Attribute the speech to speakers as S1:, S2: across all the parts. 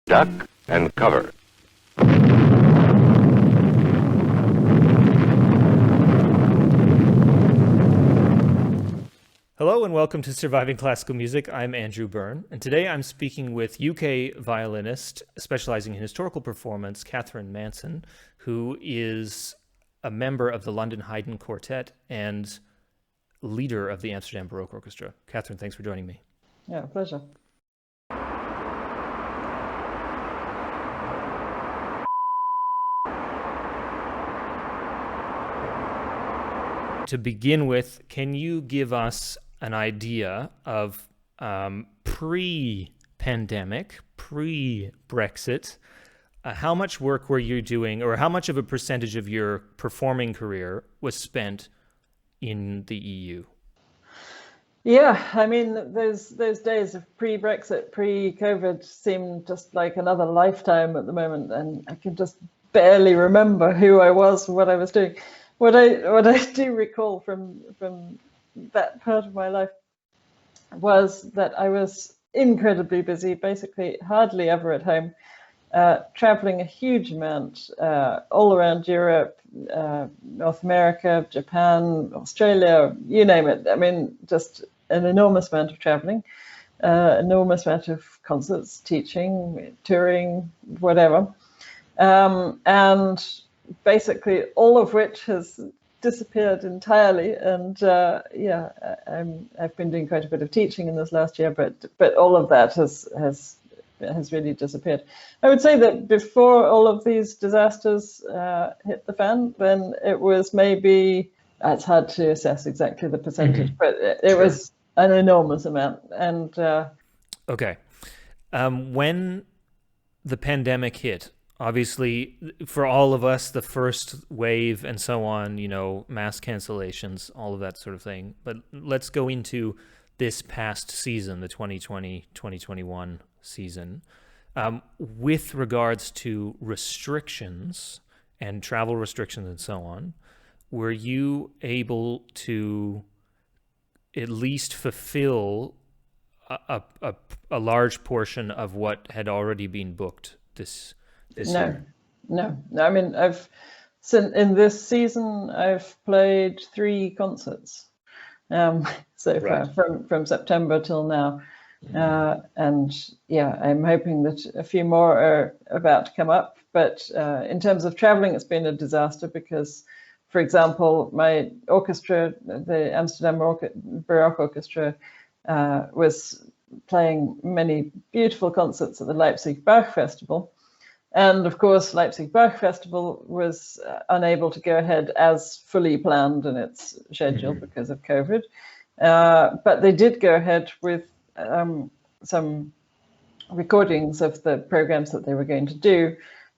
S1: Duck and cover.
S2: Hello and welcome to Surviving Classical Music. I'm Andrew Byrne, and today I'm speaking with UK violinist specializing in historical performance, Catherine Manson, who is a member of the London Haydn Quartet and leader of the Amsterdam Baroque Orchestra. Catherine, thanks for joining me.
S3: Yeah, pleasure.
S2: To begin with, can you give us an idea of pre-pandemic, pre-Brexit, how much work were you doing, or how much of a percentage of your performing career was spent in the EU?
S3: Yeah, I mean, those days of pre-Brexit, pre-COVID seem just like another lifetime at the moment, and I can just barely remember who I was and what I was doing. What I do recall from that part of my life was that I was incredibly busy, basically hardly ever at home, traveling a huge amount all around Europe, North America, Japan, Australia, you name it. I mean, just an enormous amount of traveling, enormous amount of concerts, teaching, touring, whatever. And basically all of which has disappeared entirely. And I've been doing quite a bit of teaching in this last year, but all of that has really disappeared. I would say that before all of these disasters hit the fan, then it was maybe, it's hard to assess exactly the percentage, but it was an enormous amount. And
S2: Okay. When the pandemic hit, obviously, for all of us, the first wave and so on, mass cancellations, all of that sort of thing. But let's go into this past season, the 2020-2021 season. With regards to restrictions and travel restrictions and so on, were you able to at least fulfill a large portion of what had already been booked this year?
S3: No. I mean, in this season, I've played 3 concerts so far, from September till now. And yeah, I'm hoping that a few more are about to come up. But in terms of traveling, it's been a disaster because, for example, my orchestra, the Amsterdam Baroque Orchestra, was playing many beautiful concerts at the Leipzig Bach Festival. And of course, Leipzig Bach Festival was unable to go ahead as fully planned in its schedule because of COVID. But they did go ahead with some recordings of the programs that they were going to do.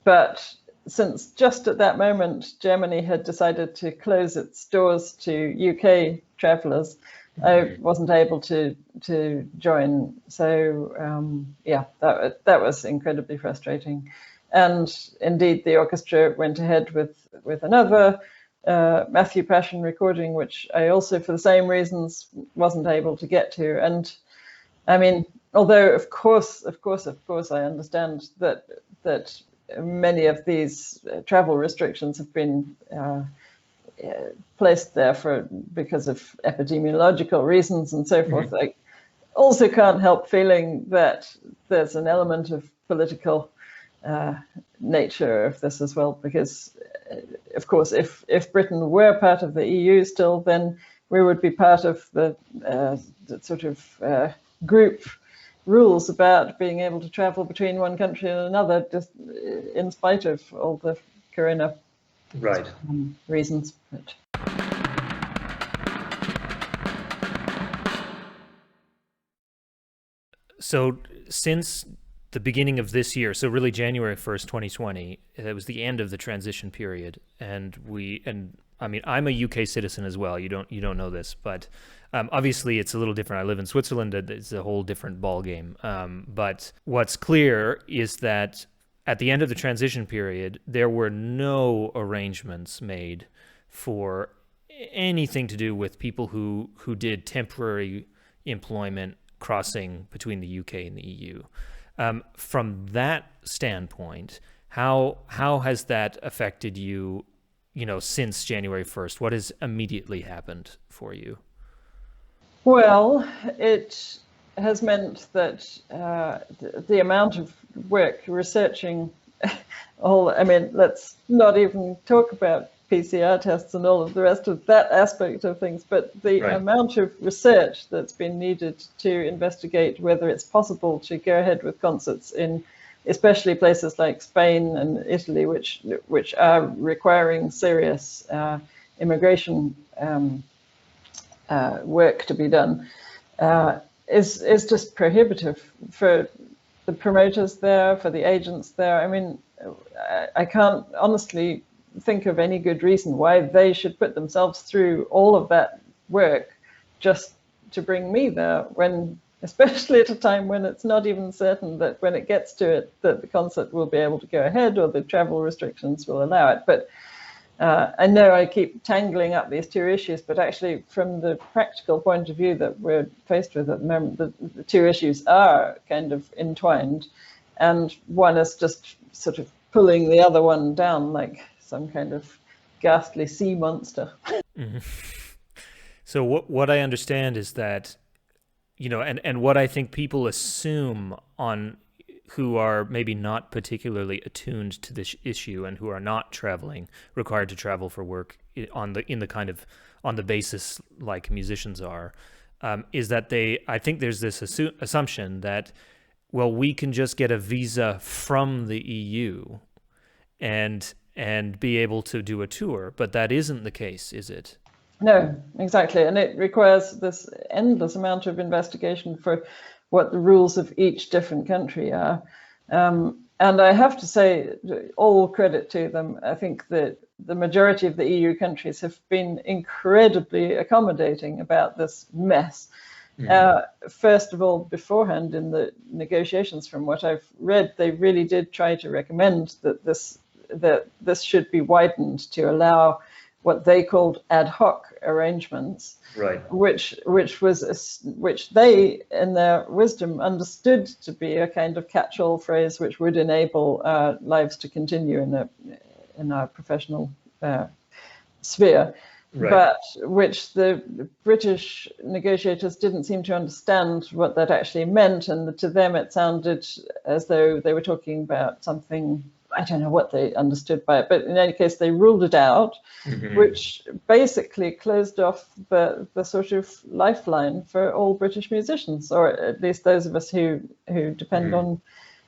S3: But since just at that moment, Germany had decided to close its doors to UK travelers, I wasn't able to join. So that was incredibly frustrating. And indeed, the orchestra went ahead with another Matthew Passion recording, which I also, for the same reasons, wasn't able to get to. And I mean, although of course, I understand that many of these travel restrictions have been placed there because of epidemiological reasons and so forth. I also can't help feeling that there's an element of political nature of this as well, because of course, if Britain were part of the EU still, then we would be part of the sort of group rules about being able to travel between one country and another, just in spite of all the corona reasons.
S2: So since the beginning of this year, so really January 1st, 2020, that was the end of the transition period. And I mean, I'm a UK citizen as well. You don't know this, but obviously it's a little different. I live in Switzerland. It's a whole different ballgame. But what's clear is that at the end of the transition period, there were no arrangements made for anything to do with people who did temporary employment crossing between the UK and the EU. From that standpoint, how has that affected you, since January 1st? What has immediately happened for you?
S3: Well, it has meant that the amount of work researching let's not even talk about PCR tests and all of the rest of that aspect of things, but the amount of research that's been needed to investigate whether it's possible to go ahead with concerts in especially places like Spain and Italy, which are requiring serious immigration work to be done, is just prohibitive for the promoters there, for the agents there. I mean, I can't honestly think of any good reason why they should put themselves through all of that work just to bring me there, when, especially at a time when it's not even certain that when it gets to it that the concert will be able to go ahead or the travel restrictions will allow it. But I know I keep tangling up these two issues, but actually from the practical point of view that we're faced with at the moment, the two issues are kind of entwined, and one is just sort of pulling the other one down like some kind of ghastly sea monster.
S2: Mm-hmm. So what I understand is that, and what I think people assume on who are maybe not particularly attuned to this issue and who are not required to travel for work on the basis like musicians are, is that I think there's this assumption that, well, we can just get a visa from the EU and be able to do a tour, but that isn't the case, is it?
S3: No, exactly. And it requires this endless amount of investigation for what the rules of each different country are. And I have to say, all credit to them. I think that the majority of the EU countries have been incredibly accommodating about this mess. First of all, beforehand in the negotiations, from what I've read, they really did try to recommend that this should be widened to allow what they called ad hoc arrangements,
S2: right?
S3: Which they, in their wisdom, understood to be a kind of catch-all phrase which would enable our lives to continue in our professional sphere, right. But which the British negotiators didn't seem to understand what that actually meant, and to them it sounded as though they were talking about something. I don't know what they understood by it, but in any case, they ruled it out, which basically closed off the sort of lifeline for all British musicians, or at least those of us who depend on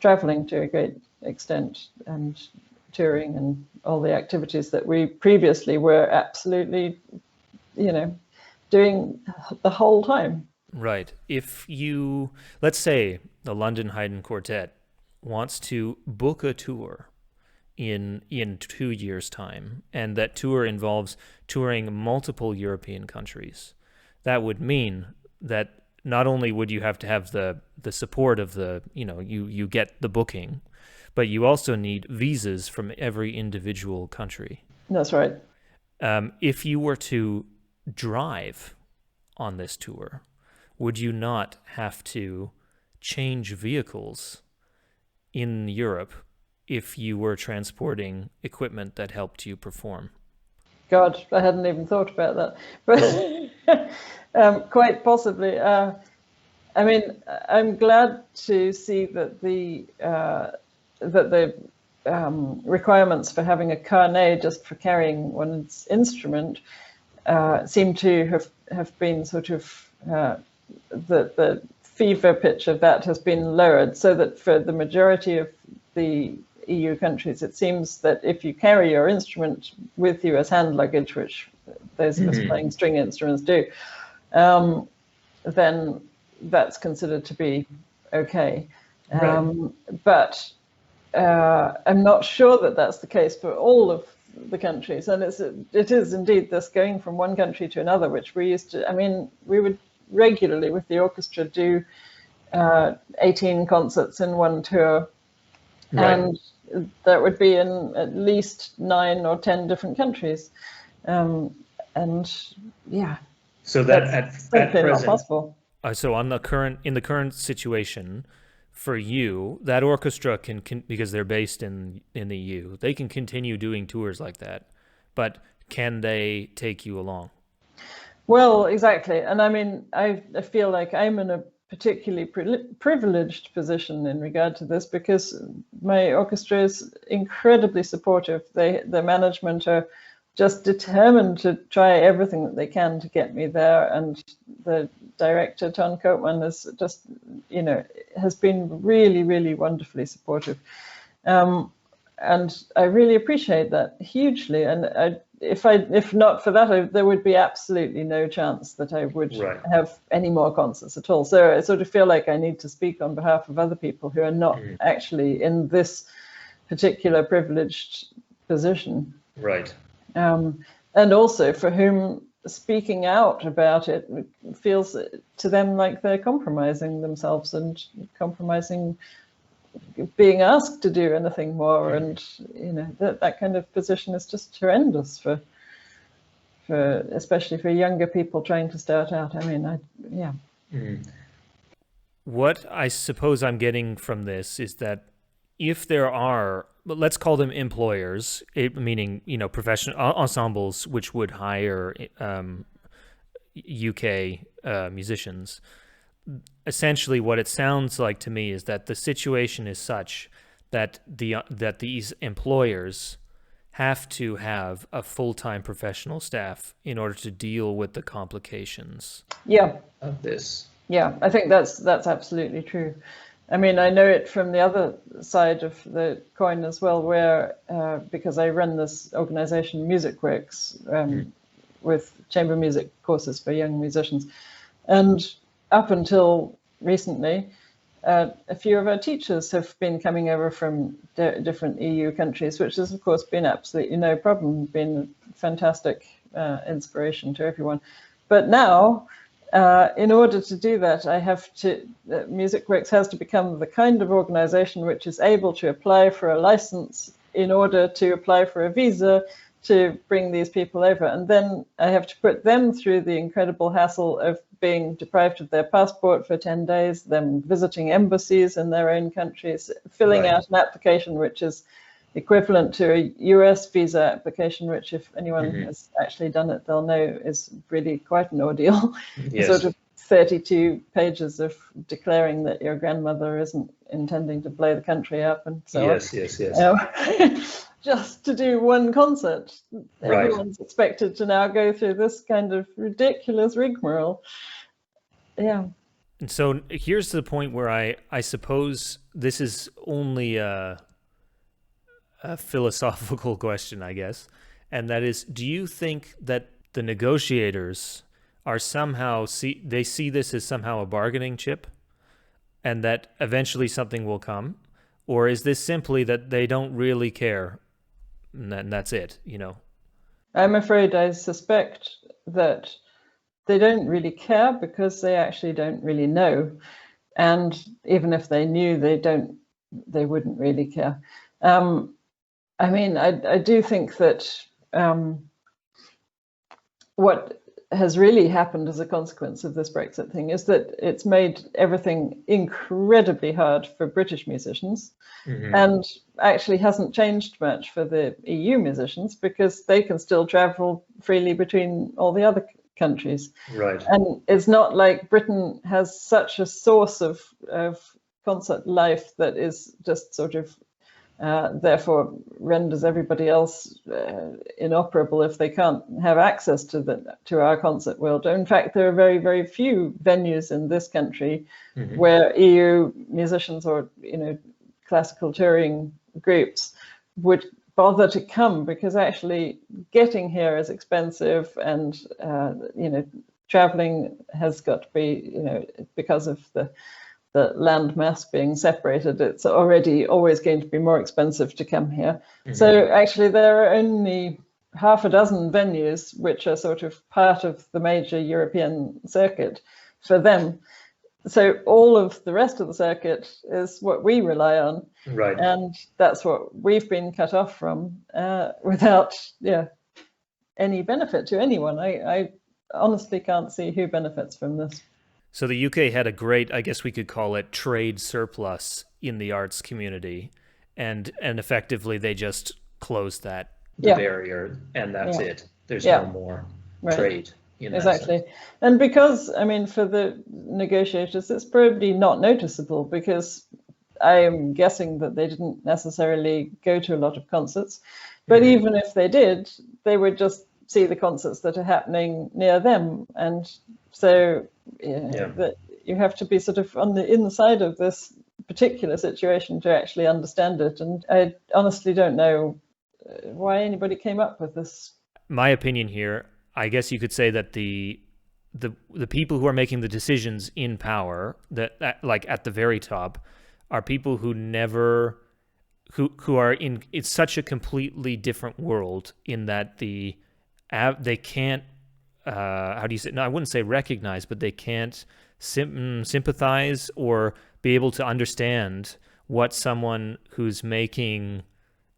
S3: traveling to a great extent and touring and all the activities that we previously were absolutely, doing the whole time.
S2: Right. If let's say the London Haydn Quartet wants to book a tour in 2 years' time, and that tour involves touring multiple European countries, that would mean that not only would you have to have the support of you get the booking, but you also need visas from every individual country.
S3: That's right.
S2: If you were to drive on this tour, would you not have to change vehicles in Europe if you were transporting equipment that helped you perform?
S3: God, I hadn't even thought about that, but quite possibly. I'm glad to see that the requirements for having a carnet just for carrying one's instrument seem to have been sort of the fever pitch of that has been lowered, so that for the majority of the EU countries, it seems that if you carry your instrument with you as hand luggage, which those of us playing string instruments do, then that's considered to be okay. Right. But I'm not sure that that's the case for all of the countries, and it is indeed this going from one country to another, which we used to. We would regularly with the orchestra do 18 concerts in one tour, right. And that would be in at least 9 or 10 different countries, and yeah.
S2: So that
S3: at present, not possible.
S2: So in the current situation, for you, that orchestra can because they're based in the EU, they can continue doing tours like that. But can they take you along?
S3: Well, exactly. And I mean, I feel like I'm in a particularly privileged position in regard to this because my orchestra is incredibly supportive. The management are just determined to try everything that they can to get me there. And the director, Ton Koopman, is just, has been really, really wonderfully supportive. And I really appreciate that hugely. And if not for that, there would be absolutely no chance that I would have any more concerts at all. So I sort of feel like I need to speak on behalf of other people who are not actually in this particular privileged position.
S2: Right.
S3: And also for whom speaking out about it feels to them like they're compromising themselves and compromising being asked to do anything more, and that kind of position is just horrendous for especially for younger people trying to start out. I mean,
S2: What I suppose I'm getting from this is that if there are, let's call them employers, meaning professional ensembles which would hire UK musicians. Essentially, what it sounds like to me is that the situation is such that these employers have to have a full-time professional staff in order to deal with the complications
S3: of this. Yeah, I think that's absolutely true. I mean, I know it from the other side of the coin as well, where because I run this organization, Music Works, with chamber music courses for young musicians, and up until recently, a few of our teachers have been coming over from different EU countries, which has, of course, been absolutely no problem, been a fantastic inspiration to everyone. But now, in order to do that, Music Works has to become the kind of organization which is able to apply for a license in order to apply for a visa to bring these people over. And then I have to put them through the incredible hassle of being deprived of their passport for 10 days, them visiting embassies in their own countries, filling out an application which is equivalent to a US visa application, which if anyone has actually done it, they'll know is really quite an ordeal. Yes. Sort of 32 pages of declaring that your grandmother isn't intending to blow the country up and so on. Yes. Just to do one concert. Everyone's expected to now go through this kind of ridiculous rigmarole. Yeah.
S2: And so here's the point where I suppose this is only a philosophical question, I guess. And that is, do you think that the negotiators are somehow, they see this as somehow a bargaining chip and that eventually something will come? Or is this simply that they don't really care and that's it,
S3: I'm afraid I suspect that they don't really care because they actually don't really know. And even if they knew, they wouldn't really care. I mean, I do think that what has really happened as a consequence of this Brexit thing is that it's made everything incredibly hard for British musicians, and actually hasn't changed much for the EU musicians because they can still travel freely between all the other countries. Right. And it's not like Britain has such a source of concert life that is just sort of therefore renders everybody else inoperable if they can't have access to our concert world. In fact, there are very, very few venues in this country where EU musicians or classical touring groups would bother to come, because actually getting here is expensive, and traveling has got to be because of the land mass being separated, it's already always going to be more expensive to come here. So actually there are only half a dozen venues which are sort of part of the major European circuit for them. So all of the rest of the circuit is what we rely on. Right. And that's what we've been cut off from without any benefit to anyone. I honestly can't see who benefits from this.
S2: So the UK had a great, I guess we could call it, trade surplus in the arts community, and effectively they just closed that.
S1: The barrier, and that's it. There's no more trade in that sense.
S3: And because, I mean, for the negotiators, it's probably not noticeable, because I am guessing that they didn't necessarily go to a lot of concerts. But even if they did, they would just see the concerts that are happening near them. And so that you have to be sort of on the inside of this particular situation to actually understand it. And I honestly don't know why anybody came up with this.
S2: My opinion here, I guess you could say that the people who are making the decisions in power, that like at the very top, are people who never, who are in, it's such a completely different world, in that they can't, how do you say, no, I wouldn't say recognize, but they can't sympathize or be able to understand what someone who's making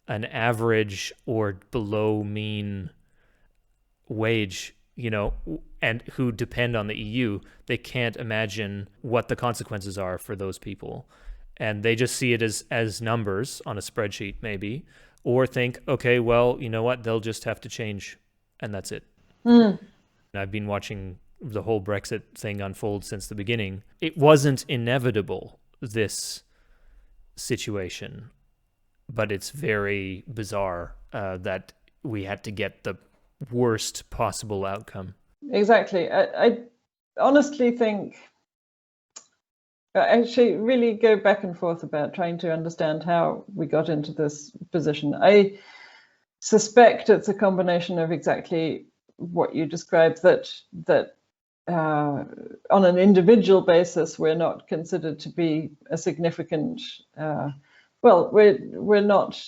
S2: an average or below mean wage, you know, and who depend on the EU, they can't imagine what the consequences are for those people. And they just see it as numbers on a spreadsheet, maybe, or think, okay, well, you know what, they'll just have to change, and that's it. And I've been watching the whole Brexit thing unfold since the beginning. It wasn't inevitable, this situation, but it's very bizarre that we had to get the worst possible outcome.
S3: Exactly. I honestly think, I actually really go back and forth about trying to understand how we got into this position. I suspect it's a combination of exactly what you described, that on an individual basis, we're not considered to be a significant, well, we're not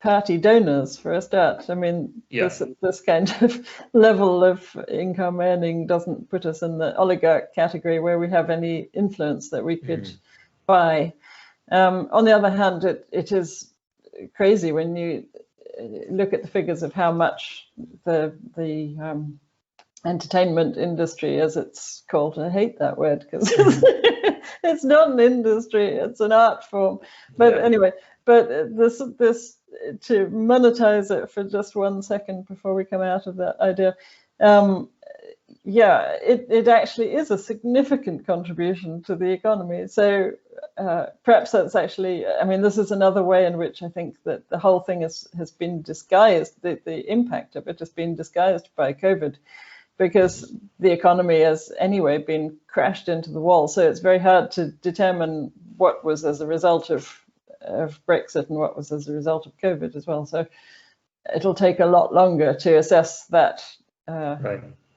S3: party donors, for a start. I mean, this kind of level of income earning doesn't put us in the oligarch category where we have any influence that we could buy. On the other hand, it is crazy when you look at the figures of how much the entertainment industry, as it's called, I hate that word because it's not an industry, it's an art form. But anyway, but this to monetize it for just 1 second before we come out of that idea, it actually is a significant contribution to the economy. So perhaps that's actually, I mean, this is another way in which I think that the whole thing has been disguised, the impact of it has been disguised by COVID, because the economy has anyway been crashed into the wall. So it's very hard to determine what was as a result of Brexit and what was as a result of COVID as well. So it'll take a lot longer to assess that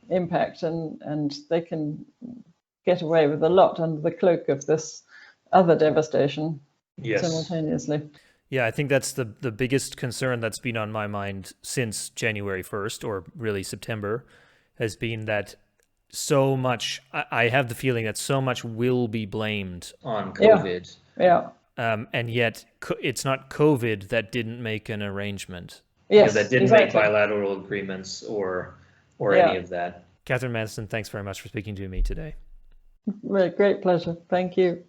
S3: impact, and they can get away with a lot under the cloak of this other devastation simultaneously.
S2: Yeah, I think that's the biggest concern that's been on my mind since January 1st, or really September, has been that so much, I have the feeling that so much will be blamed
S1: on COVID.
S2: And yet it's not COVID that didn't make an arrangement.
S1: That didn't make bilateral agreements or any of that.
S2: Catherine Manson, thanks very much for speaking to me today.
S3: Great pleasure. Thank you.